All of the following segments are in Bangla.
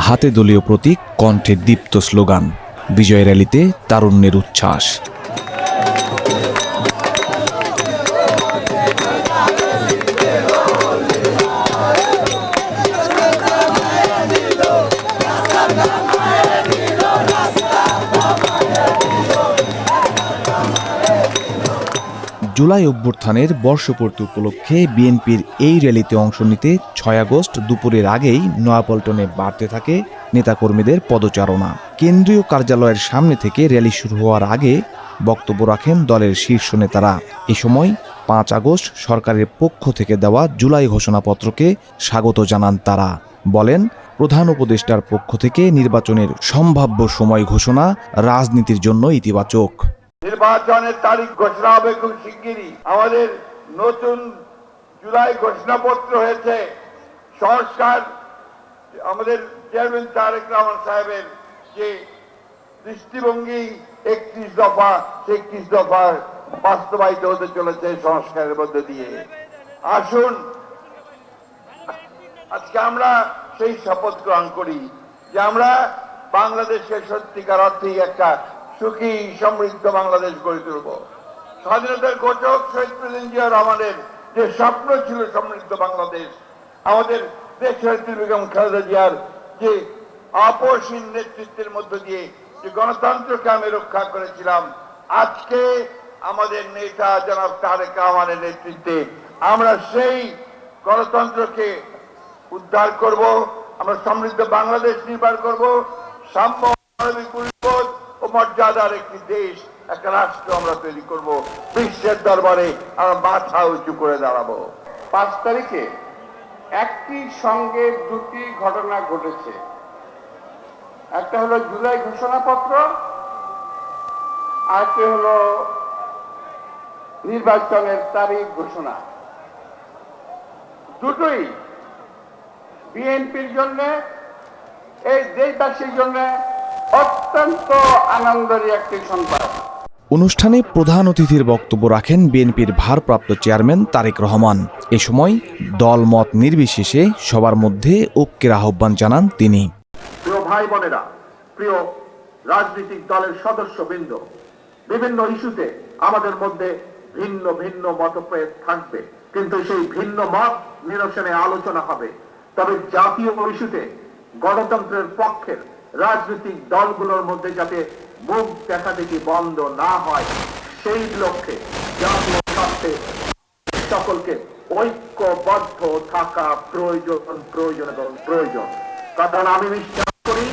হাতে দলীয় প্রতীক, কণ্ঠে দীপ্ত স্লোগান, বিজয় র্যালিতে তারুণ্যের উচ্ছ্বাস। জুলাই অভ্যুত্থানের বর্ষপূর্তি উপলক্ষে বিএনপির এই র্যালিতে অংশ নিতে ৬ আগস্ট দুপুরের আগেই নয়াপল্টনে বাড়তে থাকে নেতাকর্মীদের পদচারণা। কেন্দ্রীয় কার্যালয়ের সামনে থেকে র্যালি শুরু হওয়ার আগে বক্তব্য রাখেন দলের শীর্ষ নেতারা। এ সময় ৫ আগস্ট সরকারের পক্ষ থেকে দেওয়া জুলাই ঘোষণাপত্রকে স্বাগত জানান তারা। বলেন, প্রধান উপদেষ্টার পক্ষ থেকে নির্বাচনের সম্ভাব্য সময় ঘোষণা রাজনীতির জন্য ইতিবাচক। নির্বাচনের তারিখ ঘোষণা হবে খুব শিগগিরই। আমাদের নতুন জুলাই ঘোষণাপত্র হয়েছে। সংস্কার আমাদের চেয়ারম্যান তারেক রহমান সাহেবের যে দৃষ্টিভঙ্গি ৩১ দফা, ৩১ দফা বাস্তবায়িত হতে চলেছে সংস্কারের মধ্যে দিয়ে। আসুন আজকে আমরা সেই শপথ গ্রহণ করি যে আমরা বাংলাদেশের সত্যিকার অর্থেই একটা সুখী সমৃদ্ধ বাংলাদেশ গড়ে তুলব। স্বাধীনতার ঘোষক শহীদ প্রেসিডেন্ট জিয়া রহমানের যে স্বপ্ন ছিল সমৃদ্ধ বাংলাদেশ, আমাদের দেশনেত্রী বেগম খালেদা জিয়ার যে আপসহীন নেতৃত্বের মধ্য দিয়ে যে গণতন্ত্রকে আমি রক্ষা করেছিলাম, আজকে আমাদের নেতা জনাব তারেক রহমানের নেতৃত্বে আমরা সেই গণতন্ত্রকে উদ্ধার করব। আমরা সমৃদ্ধ বাংলাদেশ নির্মাণ করব, সাম্য মানবিক মূল্যবোধ ও মর্যাদার একটি দেশ, একটা রাষ্ট্র আমরা তৈরি করব। বিশ্বের দরবারে আমরা মাথা উঁচু করে দাঁড়াবো। ৫ তারিখে একটি সঙ্গে দুটি ঘটনা ঘটেছে। একটা হলো জুলাই ঘোষণাপত্র, আরেকটি হলো নির্বাচনের তারিখ ঘোষণা। দুটোই বিএনপির জন্য, এই দেশবাসীর জন্য অত্যন্ত আনন্দের একটি সংবাদ। অনুষ্ঠানে প্রধান অতিথির বক্তব্য রাখেন বিএনপির ভারপ্রাপ্ত চেয়ারম্যান তারেক রহমান। এ সময় দলমত নির্বিশেষে সবার মধ্যে ঐক্যের আহ্বান জানান তিনি। প্রিয় ভাই বোনেরা, প্রিয় রাজনৈতিক দলের সদস্যবৃন্দ, বিভিন্ন ইস্যুতে আমাদের মধ্যে ভিন্ন ভিন্ন মতভেদ থাকবে, কিন্তু সেই ভিন্ন মত নিরসনে আলোচনা হবে। তবে জাতীয় ইস্যুতে গণতন্ত্রের পক্ষের রাজনৈতিক দলগুলোর মধ্যে যাতে মুখ দেখাদেখি বন্ধ না হয়, সেই লক্ষ্যে জাতীয় স্বার্থে সকলকে ঐক্যবদ্ধ থাকা প্রয়োজন। কারণ আমি বিশ্বাস করি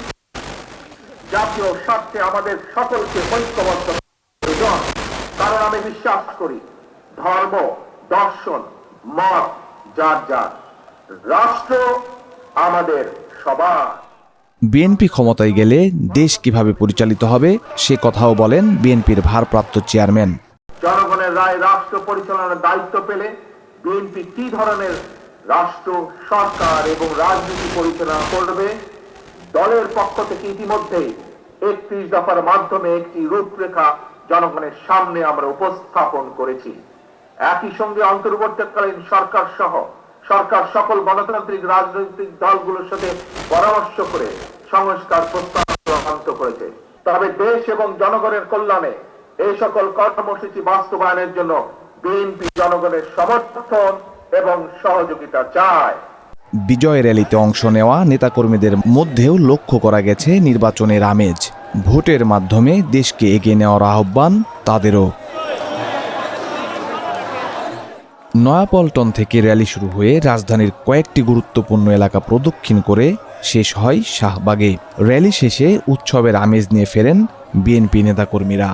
জাতীয় স্বার্থে আমাদের সকলকে ঐক্যবদ্ধ প্রয়োজন। কারণ আমি বিশ্বাস করি ধর্ম, দর্শন, মত যার যার, রাষ্ট্র আমাদের সবার। বিএনপি ক্ষমতায় গেলে দেশ কিভাবে পরিচালিত হবে সে কথাও বলেন বিএনপির ভারপ্রাপ্ত চেয়ারম্যান। জনগণের রায় রাষ্ট্র পরিচালনার দায়িত্ব পেলে বিএনপি কি ধরনের রাষ্ট্র, সরকার এবং রাজনীতি পরিচালনা করবে, দলের পক্ষ থেকে ইতিমধ্যেই ৩১ দফার মাধ্যমে একটি রূপরেখা জনগণের সামনে আমরা উপস্থাপন করেছি। একই সঙ্গে অন্তর্বর্তীকালীন সরকার সহ সরকার সকল গণতান্ত্রিক রাজনৈতিক দলগুলোর সাথে পরামর্শ করে সংস্কার প্রস্তাব চূড়ান্ত করেছে। তবে দেশ এবং জনগণের কল্যাণে এই সকল কর্মসূচি বাস্তবায়নের জন্য বিএনপি জনগণের সমর্থন এবং সহযোগিতা চায়। বিজয় র্যালিতে অংশ নেওয়া নেতাকর্মীদের মধ্যেও লক্ষ্য করা গেছে নির্বাচনের আমেজ। ভোটের মাধ্যমে দেশকে এগিয়ে নেওয়ার আহ্বান তাদেরও। নয়াপল্টন থেকে র্যালি শুরু হয়ে রাজধানীর কয়েকটি গুরুত্বপূর্ণ এলাকা প্রদক্ষিণ করে শেষ হয় শাহবাগে। র্যালি শেষে উৎসবের আমেজ নিয়ে ফেরেন বিএনপি নেতাকর্মীরা।